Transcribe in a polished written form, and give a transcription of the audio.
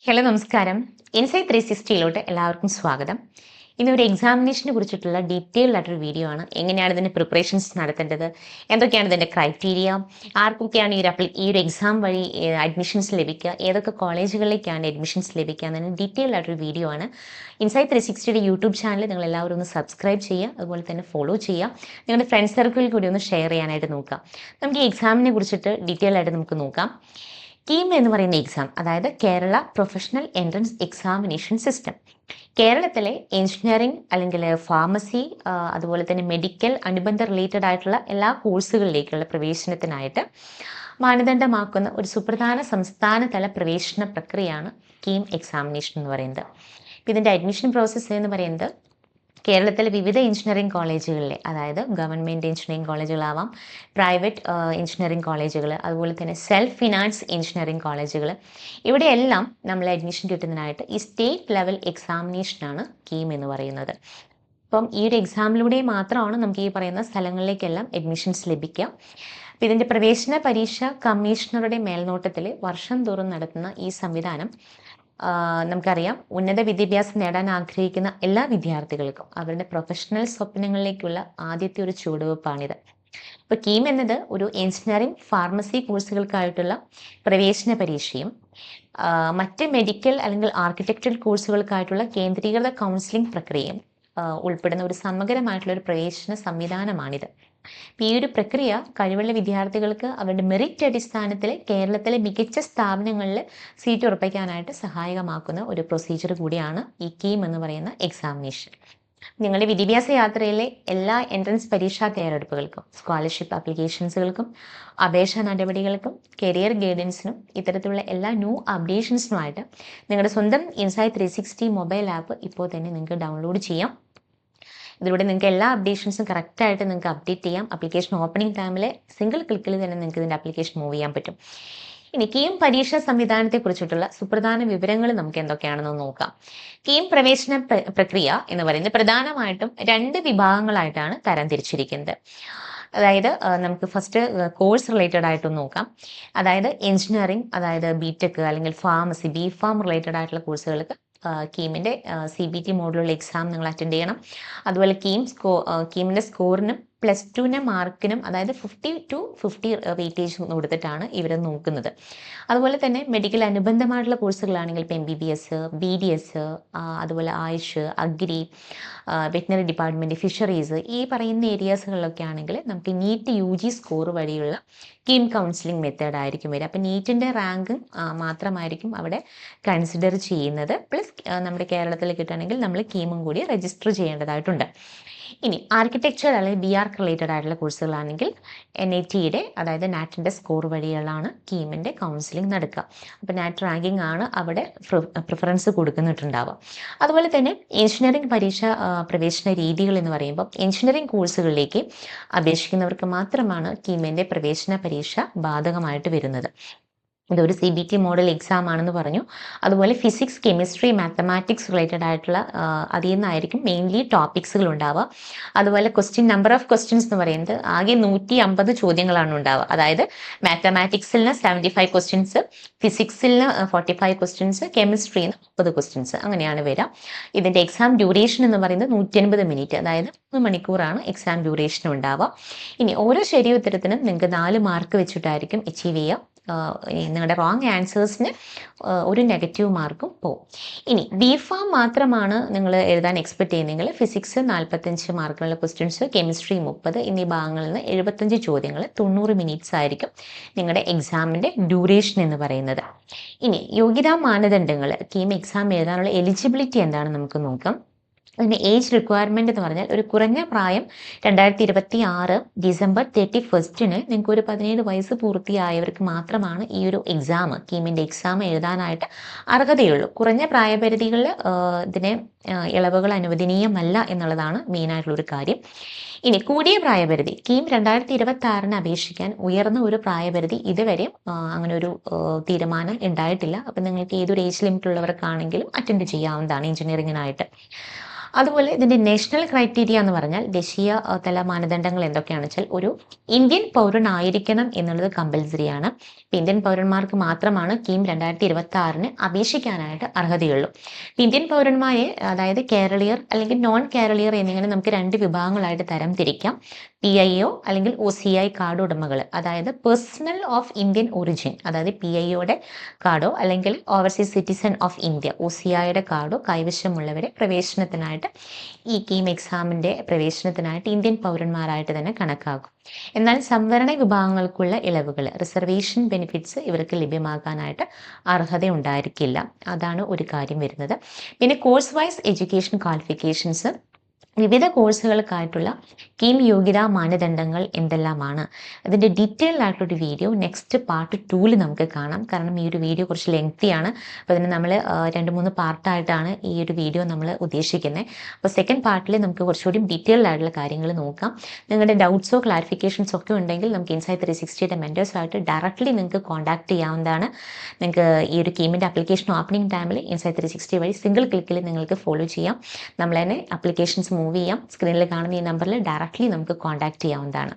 Hello നമസ്കാരം. Insight 360 എല്ലാവർക്കും സ്വാഗതം. ഇന്നൊരു എക്സാമിനേഷനെ കുറിച്ചിട്ടുള്ള ഡീറ്റെയിൽഡ് ആയിട്ടൊരു വീഡിയോ ആണ്. എങ്ങനെയാണ് ഇതിൻ്റെ പ്രിപ്പറേഷൻസ് നടത്തേണ്ടത്, എന്തൊക്കെയാണ് ഇതിൻ്റെ ക്രൈറ്റീരിയ, ആർക്കൊക്കെയാണ് ഈ ഒരു എക്സാം വഴി അഡ്മിഷൻസ് ലഭിക്കുക, ഏതൊക്കെ കോളേജുകളിലേക്കാണ് അഡ്മിഷൻസ് ലഭിക്കുക എന്നതിന് ഡീറ്റെയിൽഡ് ആയിട്ടൊരു വീഡിയോ ആണ്. ഇൻസൈറ്റ് 360യുടെ യൂട്യൂബ് ചാനൽ നിങ്ങൾ എല്ലാവരും ഒന്ന് സബ്സ്ക്രൈബ് ചെയ്യുക, അതുപോലെ തന്നെ ഫോളോ ചെയ്യുക. നിങ്ങളുടെ ഫ്രണ്ട് സർക്കിളിൽ കൂടി ഒന്ന് ഷെയർ ചെയ്യാനായിട്ട് നോക്കുക. നമുക്ക് ഈ എക്സാമിനെ കുറിച്ചിട്ട് ഡീറ്റെയിൽ ആയിട്ട് നമുക്ക് നോക്കാം. കീം എന്ന് പറയുന്ന എക്സാം, അതായത് Kerala professional entrance examination system, കേരളത്തിലെ എഞ്ചിനീയറിംഗ് അല്ലെങ്കിൽ ഫാർമസി, അതുപോലെ തന്നെ മെഡിക്കൽ അനുബന്ധ റിലേറ്റഡ് ആയിട്ടുള്ള എല്ലാ കോഴ്സുകളിലേക്കുള്ള പ്രവേശനത്തിനായിട്ട് മാനദണ്ഡമാക്കുന്ന ഒരു സുപ്രധാന സംസ്ഥാനതല പ്രവേശന പ്രക്രിയയാണ് കീം എക്സാമിനേഷൻ എന്ന് പറയുന്നത്. ഇതിൻ്റെ അഡ്മിഷൻ പ്രോസസ്സ് എന്ന് പറയുന്നത് കേരളത്തിലെ വിവിധ എഞ്ചിനീയറിംഗ് കോളേജുകളിലെ, അതായത് ഗവൺമെൻറ് എഞ്ചിനീയറിംഗ് കോളേജുകളാവാം, പ്രൈവറ്റ് എഞ്ചിനീയറിംഗ് കോളേജുകൾ, അതുപോലെ തന്നെ സെൽഫ് ഫിനാൻസ് എഞ്ചിനീയറിംഗ് കോളേജുകൾ, ഇവിടെയെല്ലാം നമ്മൾ അഡ്മിഷൻ കിട്ടുന്നതിനായിട്ട് ഈ സ്റ്റേറ്റ് ലെവൽ എക്സാമിനേഷനാണ് കീം എന്ന് പറയുന്നത്. അപ്പം ഈ ഒരു എക്സാമിലൂടെ മാത്രമാണ് നമുക്ക് ഈ പറയുന്ന സ്ഥലങ്ങളിലേക്കെല്ലാം അഡ്മിഷൻസ് ലഭിക്കുക. അപ്പം ഇതിൻ്റെ പ്രവേശന പരീക്ഷ കമ്മീഷണറുടെ മേൽനോട്ടത്തിൽ വർഷം തോറും നടത്തുന്ന ഈ സംവിധാനം നമുക്കറിയാം, ഉന്നത വിദ്യാഭ്യാസം നേടാൻ ആഗ്രഹിക്കുന്ന എല്ലാ വിദ്യാർത്ഥികൾക്കും അവരുടെ പ്രൊഫഷണൽ സ്വപ്നങ്ങളിലേക്കുള്ള ആദ്യത്തെ ഒരു ചുവടുവെപ്പാണിത്. ഇപ്പോൾ കീം എന്നത് ഒരു എഞ്ചിനീയറിംഗ് ഫാർമസി കോഴ്സുകൾക്കായിട്ടുള്ള പ്രവേശന പരീക്ഷയും മറ്റ് മെഡിക്കൽ അല്ലെങ്കിൽ ആർക്കിടെക്ചറൽ കോഴ്സുകൾക്കായിട്ടുള്ള കേന്ദ്രീകൃത കൗൺസിലിംഗ് പ്രക്രിയയും ഉൾപ്പെടുന്ന ഒരു സമഗ്രമായിട്ടുള്ള ഒരു പ്രവേശന സംവിധാനമാണിത്. ഈ ഒരു പ്രക്രിയ കഴിവുള്ള വിദ്യാർത്ഥികൾക്ക് അവരുടെ മെറിറ്റ് അടിസ്ഥാനത്തിൽ കേരളത്തിലെ മികച്ച സ്ഥാപനങ്ങളിൽ സീറ്റ് ഉറപ്പിക്കാനായിട്ട് സഹായകമാക്കുന്ന ഒരു പ്രൊസീജിയർ കൂടിയാണ് ഈ കീം എന്ന് പറയുന്ന എക്സാമിനേഷൻ. നിങ്ങളുടെ വിദ്യാഭ്യാസ യാത്രയിലെ എല്ലാ എൻട്രൻസ് പരീക്ഷാ തയ്യാറെടുപ്പുകൾക്കും, സ്കോളർഷിപ്പ് ആപ്ലിക്കേഷൻസുകൾക്കും, അപേക്ഷാ നടപടികൾക്കും, കരിയർ ഗൈഡൻസിനും ഇത്തരത്തിലുള്ള എല്ലാ ന്യൂ അപ്ഡേഷൻസിനുമായിട്ട് നിങ്ങളുടെ സ്വന്തം ഇൻസൈറ്റ് 360 മൊബൈൽ ആപ്പ് ഇപ്പോൾ തന്നെ നിങ്ങൾക്ക് ഡൗൺലോഡ് ചെയ്യാം. ഇതിലൂടെ നിങ്ങൾക്ക് എല്ലാ അപ്ഡേഷൻസും കറക്റ്റായിട്ട് നിങ്ങൾക്ക് അപ്ഡേറ്റ് ചെയ്യാം. ആപ്ലിക്കേഷൻ ഓപ്പണിംഗ് ടൈമിൽ സിംഗിൾ ക്ലിക്കിൽ തന്നെ നിങ്ങൾക്ക് ഇതിൻ്റെ ആപ്ലിക്കേഷൻ മൂവ് ചെയ്യാൻ പറ്റും. ഇനി കീം പരീക്ഷാ സംവിധാനത്തെക്കുറിച്ചിട്ടുള്ള സുപ്രധാന വിവരങ്ങൾ നമുക്ക് എന്തൊക്കെയാണെന്ന് നോക്കാം. കീം പ്രവേശന പ്രക്രിയ എന്ന് പറയുന്നത് പ്രധാനമായിട്ടും 2 വിഭാഗങ്ങളായിട്ടാണ് തരംതിരിച്ചിരിക്കുന്നത്. അതായത് നമുക്ക് ഫസ്റ്റ് കോഴ്സ് റിലേറ്റഡ് ആയിട്ടൊന്ന് നോക്കാം. അതായത് എഞ്ചിനീയറിംഗ്, അതായത് ബിടെക് അല്ലെങ്കിൽ ഫാർമസി, ബി.ഫാം റിലേറ്റഡ് ആയിട്ടുള്ള കോഴ്സുകൾക്ക് കീമിൻ്റെ CBT മോഡലുള്ള എക്സാം നിങ്ങൾ അറ്റൻഡ് ചെയ്യണം. അതുപോലെ കീമിൻ്റെ സ്കോറിനും +2 മാർക്കിനും, അതായത് 50 to 50 വെയിറ്റേജ് കൊടുത്തിട്ടാണ് ഇവർ നോക്കുന്നത്. അതുപോലെ തന്നെ മെഡിക്കൽ അനുബന്ധമായിട്ടുള്ള കോഴ്സുകളാണെങ്കിൽ ഇപ്പോൾ MBBS, BDS, അതുപോലെ AYUSH, agri, veterinary department, fisheries, ഈ പറയുന്ന ഏരിയാസുകളിലൊക്കെ ആണെങ്കിൽ നമുക്ക് നീറ്റ് UG സ്കോർ വഴിയുള്ള കീം കൗൺസിലിംഗ് മെത്തേഡ് ആയിരിക്കും വരിക. അപ്പം നീറ്റിൻ്റെ റാങ്ക് മാത്രമായിരിക്കും അവിടെ കൺസിഡർ ചെയ്യുന്നത്. പ്ലസ് നമ്മുടെ കേരളത്തിൽ കിട്ടുകയാണെങ്കിൽ നമ്മൾ കീമും കൂടി രജിസ്റ്റർ ചെയ്യേണ്ടതായിട്ടുണ്ട്. ഇനി ആർക്കിടെക്ചർ അല്ലെങ്കിൽ BArch റിലേറ്റഡ് ആയിട്ടുള്ള കോഴ്സുകളാണെങ്കിൽ NITയുടെ, അതായത് നാറ്റിൻ്റെ സ്കോർ വഴികളാണ് കീമിൻ്റെ കൗൺസിലിംഗ് നടക്കുക. അപ്പോൾ നാറ്റ് റാങ്കിങ് ആണ് അവിടെ പ്രിഫറൻസ് കൊടുക്കുന്നിട്ടുണ്ടാവുക. അതുപോലെ തന്നെ എഞ്ചിനീയറിംഗ് പരീക്ഷ പ്രവേശന രീതികൾ എന്ന് പറയുമ്പോൾ എഞ്ചിനീയറിംഗ് കോഴ്സുകളിലേക്ക് അപേക്ഷിക്കുന്നവർക്ക് മാത്രമാണ് കീമിൻ്റെ പ്രവേശന പരീക്ഷ ബാധകമായിട്ട് വരുന്നത്. ഇതൊരു CBT മോഡൽ എക്സാം ആണെന്ന് പറഞ്ഞു. അതുപോലെ ഫിസിക്സ്, കെമിസ്ട്രി, മാത്തമാറ്റിക്സ് റിലേറ്റഡ് ആയിട്ടുള്ള അതിൽ നിന്നായിരിക്കും മെയിൻലി ടോപ്പിക്സുകൾ ഉണ്ടാവുക. അതുപോലെ നമ്പർ ഓഫ് ക്വസ്റ്റ്യൻസ് എന്ന് പറയുന്നത് ആകെ 150 ചോദ്യങ്ങളാണ് ഉണ്ടാവുക. അതായത് മാത്തമാറ്റിക്സിന് 75 ക്വസ്റ്റ്യൻസ്, ഫിസിക്സിന് 45 ക്വസ്റ്റ്യൻസ്, കെമിസ്ട്രിന്ന് 30 ക്വസ്റ്റ്യൻസ്, അങ്ങനെയാണ് വരിക. ഇതിൻ്റെ എക്സാം ഡ്യൂറേഷൻ എന്ന് പറയുന്നത് 180 മിനിറ്റ്, അതായത് 3 മണിക്കൂറാണ് എക്സാം ഡ്യൂറേഷൻ ഉണ്ടാവുക. ഇനി ഓരോ ശരി ഉത്തരത്തിനും നിങ്ങൾക്ക് 4 മാർക്ക് വെച്ചിട്ടായിരിക്കും അച്ചീവ് ചെയ്യുക. നിങ്ങളുടെ റോങ് ആൻസേഴ്സിന് ഒരു നെഗറ്റീവ് മാർക്കും പോകും. ഇനി B.Pharm മാത്രമാണ് നിങ്ങൾ എഴുതാൻ എക്സ്പെക്ട് ചെയ്യുന്നതെങ്കിൽ ഫിസിക്സ് 45 മാർക്കുള്ള ക്വസ്റ്റ്യൻസ്, കെമിസ്ട്രി 30 എന്നീ ഭാഗങ്ങളിൽ നിന്ന് 75 ചോദ്യങ്ങൾ, 90 മിനിറ്റ്സ് ആയിരിക്കും നിങ്ങളുടെ എക്സാമിൻ്റെ ഡ്യൂറേഷൻ എന്ന് പറയുന്നത്. ഇനി യോഗ്യതാ മാനദണ്ഡങ്ങൾ, കീം എക്സാം എഴുതാനുള്ള എലിജിബിലിറ്റി എന്താണെന്ന് നമുക്ക് നോക്കാം. അതിൻ്റെ ഏജ് റിക്വയർമെൻ്റ് എന്ന് പറഞ്ഞാൽ ഒരു കുറഞ്ഞ പ്രായം 2026 ഡിസംബർ 31 നിങ്ങൾക്ക് ഒരു 17 വയസ്സ് പൂർത്തിയായവർക്ക് മാത്രമാണ് ഈ ഒരു എക്സാം, കീമിൻ്റെ എക്സാം എഴുതാനായിട്ട് അർഹതയുള്ളൂ. കുറഞ്ഞ പ്രായപരിധികളിൽ ഇതിന് ഇളവുകൾ അനുവദനീയമല്ല എന്നുള്ളതാണ് മെയിനായിട്ടുള്ളൊരു കാര്യം. ഇനി കൂടിയ പ്രായപരിധി, കീം 2026 അപേക്ഷിക്കാൻ ഉയർന്ന ഒരു പ്രായപരിധി ഇതുവരെ അങ്ങനെ ഒരു തീരുമാനം ഉണ്ടായിട്ടില്ല. അപ്പം നിങ്ങൾക്ക് ഏതൊരു ഏജ് ലിമിറ്റ് ഉള്ളവർക്കാണെങ്കിലും അറ്റൻഡ് ചെയ്യാവുന്നതാണ് എഞ്ചിനീയറിങ്ങിനായിട്ട്. അതുപോലെ ഇതിൻ്റെ നാഷണൽ ക്രൈറ്റീരിയ എന്ന് പറഞ്ഞാൽ ദേശീയ തല മാനദണ്ഡങ്ങൾ എന്തൊക്കെയാണെന്ന് വെച്ചാൽ ഒരു ഇന്ത്യൻ പൗരനായിരിക്കണം എന്നുള്ളത് കമ്പൽസറിയാണ്. ഇന്ത്യൻ പൗരന്മാർക്ക് മാത്രമാണ് കീം 2026 അപേക്ഷിക്കാനായിട്ട് അർഹതയുള്ളൂ. ഇന്ത്യൻ പൗരന്മാരെ അതായത് കേരളീയർ അല്ലെങ്കിൽ നോൺ കേരളീയർ എന്നിങ്ങനെ നമുക്ക് 2 വിഭാഗങ്ങളായിട്ട് തരം തിരിക്കാം. PIO അല്ലെങ്കിൽ OCI കാർഡ് ഉടമകൾ, അതായത് പേഴ്സണൽ ഓഫ് ഇന്ത്യൻ ഒറിജിൻ, അതായത് PIOയുടെ കാർഡോ അല്ലെങ്കിൽ ഓവർസീസ് സിറ്റിസൺ ഓഫ് ഇന്ത്യ OCIയുടെ കാർഡോ കൈവശമുള്ളവരെ പ്രവേശനത്തിനായിട്ട് ഈ കീം എക്സാമിൻ്റെ പ്രവേശനത്തിനായിട്ട് ഇന്ത്യൻ പൗരന്മാരായിട്ട് തന്നെ കണക്കാക്കും. എന്നാൽ സംവരണ വിഭാഗങ്ങൾക്കുള്ള ഇളവുകൾ, റിസർവേഷൻ ബെനിഫിറ്റ്സ് ഇവർക്ക് ലഭ്യമാകാനായിട്ട് അർഹത ഉണ്ടായിരിക്കില്ല. അതാണ് ഒരു കാര്യം വരുന്നത്. പിന്നെ കോഴ്സ് വൈസ് എഡ്യൂക്കേഷൻ ക്വാളിഫിക്കേഷൻസ്, വിവിധ കോഴ്സുകൾക്കായിട്ടുള്ള കീം യോഗ്യതാ മാനദണ്ഡങ്ങൾ എന്തെല്ലാമാണ്, അതിൻ്റെ ഡീറ്റെയിൽഡ് ആയിട്ടൊരു വീഡിയോ നെക്സ്റ്റ് പാർട്ട് 2 നമുക്ക് കാണാം. കാരണം ഈ ഒരു വീഡിയോ കുറച്ച് ലെങ്തിയാണ്. അപ്പോൾ അതിന് നമ്മൾ 2-3 പാർട്ടായിട്ടാണ് ഈ ഒരു വീഡിയോ നമ്മൾ ഉദ്ദേശിക്കുന്നത്. അപ്പോൾ സെക്കൻഡ് പാർട്ടിൽ നമുക്ക് കുറച്ചുകൂടി ഡീറ്റെയിൽഡ് ആയിട്ടുള്ള കാര്യങ്ങൾ നോക്കാം. നിങ്ങളുടെ ഡൗട്ട്സോ ക്ലാരിഫിക്കേഷൻസോ ഒക്കെ ഉണ്ടെങ്കിൽ നമുക്ക് ഇൻസൈറ്റ് 360യുടെ മെൻറ്റേഴ്സായിട്ട് ഡയറക്റ്റ്ലി നിങ്ങൾക്ക് കോൺടാക്ട് ചെയ്യാവുന്നതാണ്. നിങ്ങൾക്ക് ഈ ഒരു കീമിൻ്റെ ആപ്ലിക്കേഷൻ ഓപ്പണിംഗ് ടൈമിൽ ഇൻസൈറ്റ് 360 വഴി സിംഗിൾ ക്ലിക്കിൽ നിങ്ങൾക്ക് ഫോളോ ചെയ്യാം. നമ്മൾ തന്നെ ആപ്ലിക്കേഷൻസ് മൂവ് ചെയ്യാം. സ്ക്രീനിൽ കാണുന്ന ഈ നമ്പറിൽ ഡയറക്റ്റ്ലി നമുക്ക് കോൺടാക്ട് ചെയ്യാവുന്നതാണ്.